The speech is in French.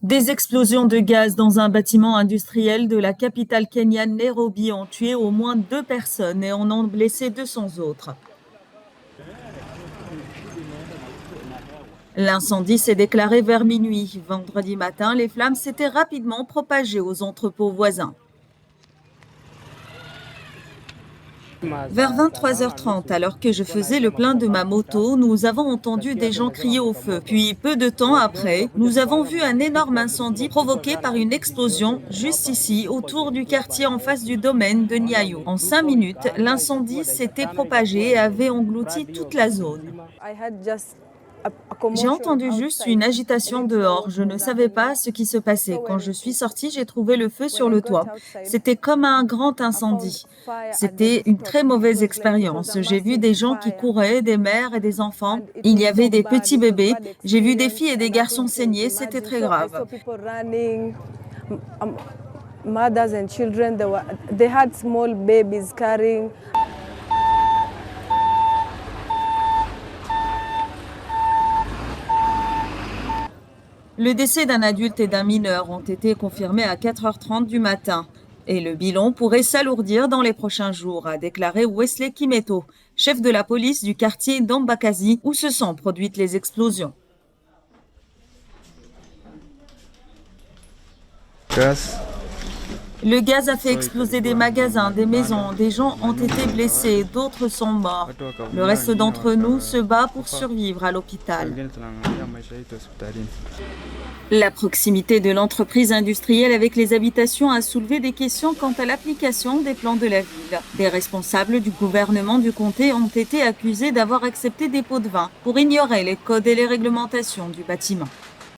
Des explosions de gaz dans un bâtiment industriel de la capitale kenyane Nairobi ont tué au moins 2 personnes et en ont blessé 200 autres. L'incendie s'est déclaré vers minuit. Vendredi matin, les flammes s'étaient rapidement propagées aux entrepôts voisins. Vers 23h30, alors que je faisais le plein de ma moto, nous avons entendu des gens crier au feu. Puis, peu de temps après, nous avons vu un énorme incendie provoqué par une explosion juste ici, autour du quartier en face du domaine de Nyayo. En 5 minutes, l'incendie s'était propagé et avait englouti toute la zone. J'ai entendu juste une agitation dehors. Je ne savais pas ce qui se passait. Quand je suis sortie, j'ai trouvé le feu sur le toit. C'était comme un grand incendie. C'était une très mauvaise expérience. J'ai vu des gens qui couraient, des mères et des enfants. Il y avait des petits bébés. J'ai vu des filles et des garçons saigner. C'était très grave. Mothers and children, they had small babies carrying. Le décès d'un adulte et d'un mineur ont été confirmés à 4h30 du matin. Et le bilan pourrait s'alourdir dans les prochains jours, a déclaré Wesley Kimeto, chef de la police du quartier d'Ambakazi où se sont produites les explosions. Le gaz a fait exploser des magasins, des maisons, des gens ont été blessés, d'autres sont morts. Le reste d'entre nous se bat pour survivre à l'hôpital. La proximité de l'entreprise industrielle avec les habitations a soulevé des questions quant à l'application des plans de la ville. Des responsables du gouvernement du comté ont été accusés d'avoir accepté des pots de vin pour ignorer les codes et les réglementations du bâtiment.